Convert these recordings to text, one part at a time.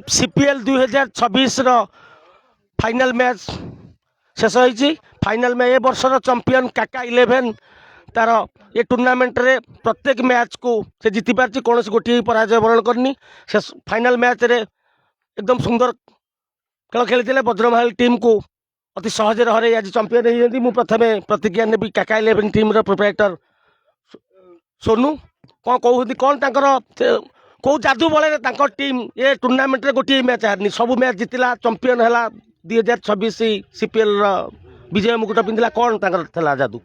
CPL 2026 final match शेष होती। Final में ए वर्षर चंपियन काका 11 तार ये टूर्नामेंट रे प्रत्येक मैच को से जीति पार्टी कौन गोटे पराजय वरण करनी। से फाइनल मैच रे एकदम सुंदर खेल खेली बज्रमहल टीम को अति सहज हर आज चंपियन होती। मुझे प्रथम प्रतिक्रिया नेबी काका 11 टीम प्रोप्राइटर सोनू कौन कहते कौन कौ जादू बल टीम ये टूर्नामेंट रे गोटे मैच हारनी सब मैच जीतला चंपियन है 2026 सीपीएल विजय मुकुट पिंधला कौन था जादू।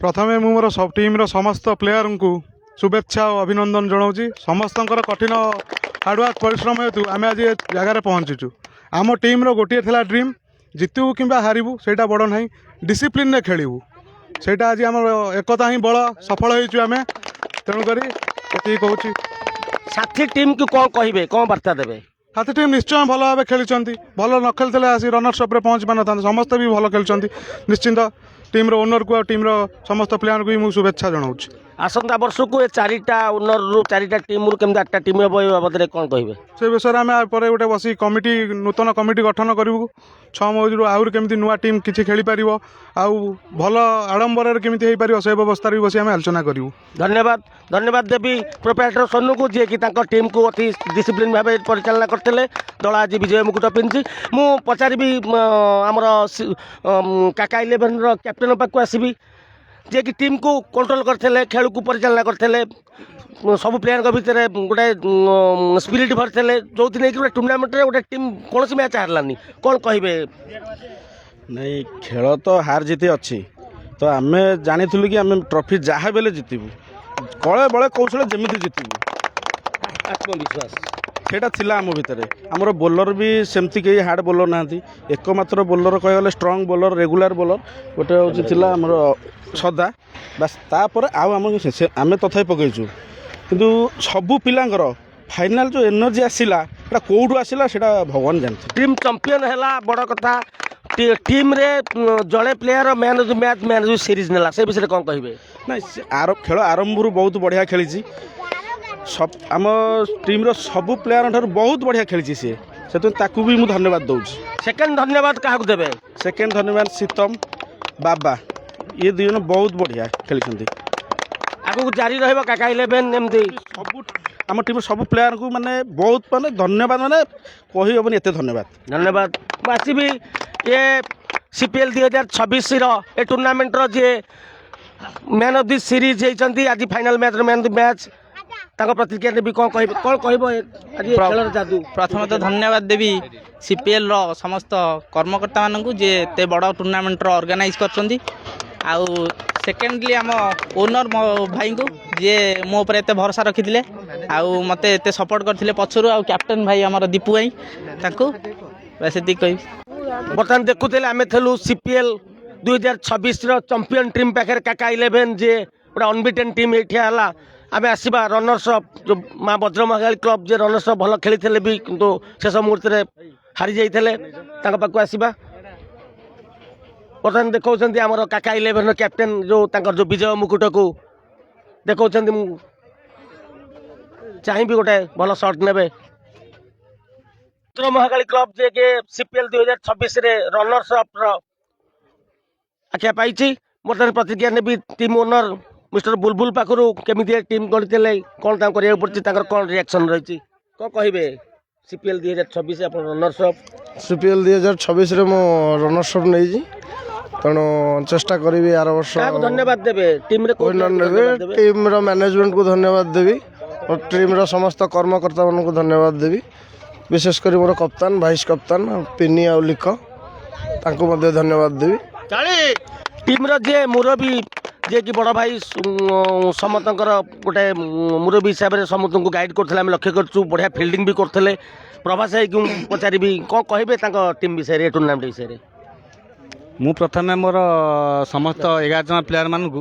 प्रथमे मु मोर सब टीम रो समस्त प्लेयर को शुभेच्छा और अभिनंदन जनाऊँ। समस्त कठिन हार्डवर्क परिश्रम हेतु आम आज जगार पहुँचीचु। आम टीम रो गोटे थिला ड्रीम जितबू कि हारबू सेटा बड़ ना डिसिप्लिन रे खेलू सेटा आज आम एकता ही बल सफल होइचु आमे तेणुक ये कहूँ। साथी टीम को कौन कहे कौन वार्ता देवे। साथी टीम निश्चय भल भाव खेली भल न खेलते आसी रनर्स अप पहुँच पार ना समस्त भी भल खेली निश्चिंत टीम रो ओनर को टीम रो समस्त प्लेयर को मुझे शुभेच्छा जनाऊँ। आसंता वर्ष को ये 4टा ओनर रु 4टा टीम रु केमती 8टा टीम हे बाबद कौन कहे से विषय में आम पर गोटे बस कमिटी नूतन कमिटी गठन करूँ 6 मौजू आहरी केमी नुआ टीम किसी खेली पार आउ भल आडंबर केमी हो पार से व्यवस्था भी बस आम आलोचना करूँ। धन्यवाद धन्यवाद देवी प्रोप्राइटर सोनू को जी कि टीम को अति डिसिप्लिन भाव परिचालना करते दल आज विजय मुकुट पिंधि। मु पचारि आमर काका 11 कैप्टेन पाक आसबि जे कि टीम को कंट्रोल करते खेल को परिचालना करते सब प्लेयर भितर गोटे स्पिरिट भरते जो नहीं कि टूर्नामेंट रे गोटे टीम कौन मैच हारलानी कौन कहे नहीं खेल तो हार जीति अच्छी तो आम जानी कि आम ट्रॉफी जहाँ बेले जीतबू कले बड़े कौशल जमी जीतबू आत्मविश्वास सेटा थिला आम भितर आमर बोलर भी सेमती कहीं हार्ड बोलर ना एकमात्र बोलर कहगले स्ट्रंग बोलर रेगुलर बोलर गोटे हूँ आमर सदा बास तापर आम तथा पकईचु किंतु सबू पिलांकर फाइनाल जो एनर्जी आसला कौटू आसला सेटा भगवान जानते। टीम चंपियन है बड़ कथा टीम रे जड़े player man of the match man of the series नेला से विषय कौन कहे ना खेल आरंभ बहुत बढ़िया खेली सब आम टीम रो सबू प्लेयर ठार बहुत बढ़िया खेली सी से भी मुझे धन्यवाद दूँ। सेकेंड धन्यवाद क्या देवे सेकेंड धन्यवाद सीतम बाबा ये दुई जन बहुत बढ़िया खेली आगू जारी रहा काका 11 एमती सब आम टीम सब प्लेयर को माने बहुत माने धन्यवाद माने कही हेनी एत धन्यवाद धन्यवाद। आसबि ये सीपीएल 2026 ए टूर्नामेंट रो जे मैन ऑफ द सीरीज होती आज final match man of the match प्रतिक्रिया देवी कौन कह जादू। प्रथम तो धन्यवाद देवी सीपीएल रो समस्त कर्मकर्ता मानू जे ते बड़ टूर्नामेंट रो ऑर्गेनाइज करछंदी आउ सेकेंडली आम ओनर मो भाई को जे मो ऊपर एत भरोसा रखी आउ मते एत सपोर्ट करथिले पछरु आउ कैप्टन भाई हमर दीपू भाई ताको बस एति कहि। बर्तमान देखुले आम थलु सीपीएल 2026 चंपियन टीम पाखे काका 11 जे गोटे अनबिटेन टीम ये आम आसवा रनर्स अप जो माँ बज्रमहल क्लब जे रनर्स अप भल खेली भी किंतु शेष मुहूर्त हारी जाते पाक आसवा। बर्तमान देखा आमर काका 11 कैप्टेन जो विजय मुकुट को देखा चाहिए गोटे भल सर्ट ने महाकाली क्लब जे के सीपीएल 2026 रनर्स अप आख्या पाई। बर्तमान प्रतिक्रिया ने टीम ओनर मिस्टर बुलबुल पाखु केमी टीम गढ़ी कौन कर कौन रिएक्शन रही कौन कहे सीपीएल 2026 आप रनर्स अप सीपीएल 2026 मो रनर्स अप नहीं तेणु चेष्टा करी आर वर्ष धन्यवाद देवे टीम टीम मैनेजमेंट को धन्यवाद देवी और टीम समस्त कर्मकर्ता मान को धन्यवाद देवी विशेषकर मोर कप्तान भाइस कप्तान पिनी आ लिख धन्यवाद देवी। टीम जे मुरबी जे कि बड़ भाई समस्त गोटे मुरबी हिसाब से समस्त को गाइड करते लक्ष्य करूँ बढ़िया फिल्डिंग भी करते प्रभास भाई को पचारि कौन कहे टीम विषय टूर्नामेंट विषय मु प्रथम मोर समस्त 11 जन प्लेयर मान को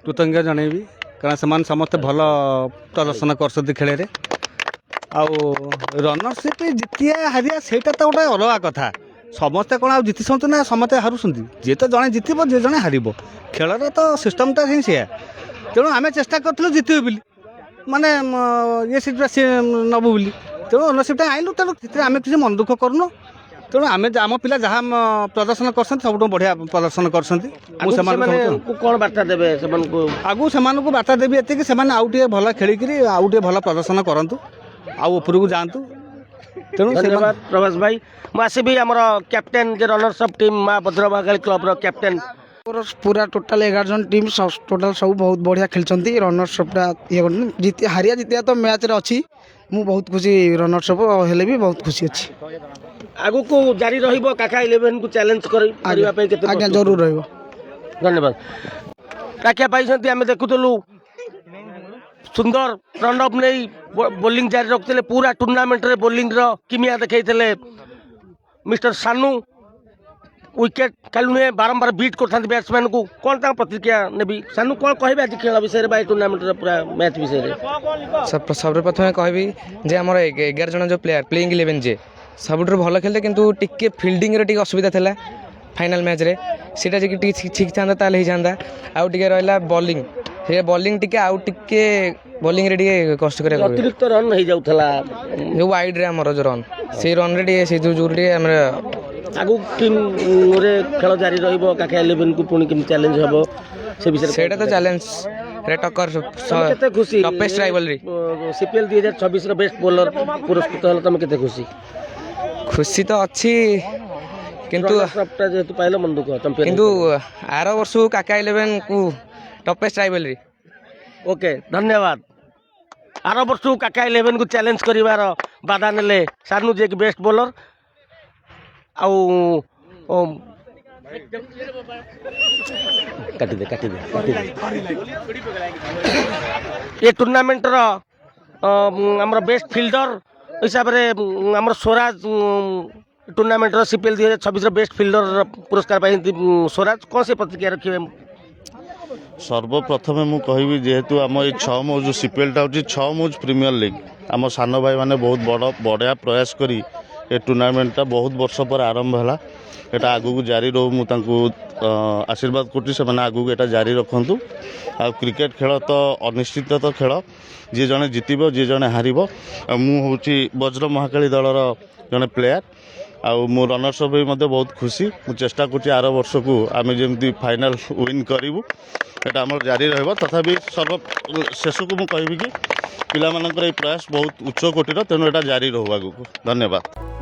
कृतज्ञ जनइबी कारण से समस्त भल प्रदर्शन कर खेल आउ रनरशिप जितिया हारिया सेटा तो गोटे अलग कथा समस्ते कौन जीति ना समस्ते हारुंट जी तो जड़े जितब जी जड़े हार खेल तो सिस्टमटा ही सी तेणु आम चेष्टा करूँ जितबे बोली माने ये सीट नबू बोली ତେଣୁ ଓନରସିପ୍ଟା ଆଣିଲୁ, ତେଣୁ ସେଥିରେ ଆମେ କିଛି ମନ ଦୁଃଖ କରୁନୁ। ତେଣୁ ଆମେ ଆମ ପିଲା ଯାହା ପ୍ରଦର୍ଶନ କରିଛନ୍ତି ସବୁଠୁ ବଢ଼ିଆ ପ୍ରଦର୍ଶନ କରିଛନ୍ତି। ମୁଁ ସେମାନଙ୍କୁ କ'ଣ ବାର୍ତ୍ତା ଦେବେ ସେମାନଙ୍କୁ? ଆଗକୁ ସେମାନଙ୍କୁ ବାର୍ତ୍ତା ଦେବି ଏତିକି, ସେମାନେ ଆଉ ଟିକେ ଭଲ ଖେଳିକିରି ଆଉ ଟିକେ ଭଲ ପ୍ରଦର୍ଶନ କରନ୍ତୁ, ଆଉ ଉପରକୁ ଯାଆନ୍ତୁ। ତେଣୁ ଧନ୍ୟବାଦ ପ୍ରଭାସ ଭାଇ। ମୁଁ ଆସିବି ଆମର କ୍ୟାପ୍ଟେନ୍ ଯେ ରନର୍ସ ଅଫ୍ ଟିମ୍ ମା ଭଦ୍ରମାଗାଳି କ୍ଲବ୍ର କ୍ୟାପ୍ଟେନ୍। पूरा टोटाल 11 जन टीम टोटाल सब बहुत बढ़िया खेलती। रनर्सअपटा ये जीति हारिया जीतिया तो मैच रे अच्छी। मु बहुत खुशी रनर्सअप हेले भी बहुत खुशी अच्छी। आगु को जारी रहिबो काका 11 को चैलेंज करिबा पे केते? आज्ञा जरूर रहिबो। धन्यवाद। काका पाइछंती आमे देखुतलु सुंदर रन अप नहीं बोलिंग जारी रखते पूरा टूर्नामेंट रे बोलिंग रो किमिया देखैतले मिस्टर सानू। विकेट खाली नुहे बारंबार बीट करते बैट्समैन को। कौन तक प्रतिक्रिया नेबी सानू कौन कहे आज खेल विषय में टूर्नामेंट पूरा मैच विषय सब प्रथम कहबी जे आम 11 जन जो प्लेयर प्लेइंग 11 जे सब भल खेलते किंतु टिके फील्डिंग रे टिके असुविधा थिला फाइनल मैच रे सीटा जे ठीक था ताले ही जांदा आउ टिके रहला बॉलिंग से बॉलिंग टिके आउ टिके बॉलिंग रे टिके कष्ट करे अतिरिक्त रन हो जाउथला जो वाइड रे हमर जो रन से रन रे टिके से जो जोर टिके हमर आगु टीम रे खेल जारी रहिबो काका 11 को पुणी केम चैलेंज हबो से विषय सेटा तो चैलेंज रे टक्कर केते खुशी टॉपेस्ट राइवलरी सीपीएल 2026 रो बेस्ट बॉलर पुरस्कृत हल तुम केते खुशी? खुशी तो अच्छी किंतु सबटा जेतु पाइलो मन दुख चैंपियन किंतु आरो वर्ष काका 11 को टॉपेस्ट राइवलरी। ओके धन्यवाद। आरो वर्ष काका 11 को चैलेंज करिवार बाधा नेले सानू जे बेस्ट बॉलर आउ काटी दे ये टूर्नामेंट रो हमर बेस्ट फील्डर हिसाब रे हमर स्वराज टूर्नामेंट रो सीपीएल 2026 रो बेस्ट फील्डर पुरस्कार पाई स्वराज कौन से प्रतिक्रिया रखिबे? सर्वप्रथम मु कहबी जेहेतु आम ये 6 मौज सीपीएलटा हूँ 6 मौज प्रीमियर लीग आम सान भाई मैंने बहुत बढ़िया प्रयास करी ए टूर्नामेंटा बहुत वर्ष पर आरंभ है एटा आगू जारी रो मु आशीर्वाद करुँच से आगू एटा जारी रखु। आ क्रिकेट खेल तो अनिश्चित तो खेल जी जड़े जितब जी जड़े हार मुझे वज्र महाकाली दलर जड़े प्लेयर आउ मु रनर्स भी बहुत खुशी मु चेष्टा करुँच आर वर्ष को आम जमी फाइनाल विन करूँ एटा आम जारी रहा तथापि सर्व शेष को मुझे कि पिला प्रयास बहुत उच्च कोटीर तेणु एटा जारी रहू आगू। धन्यवाद।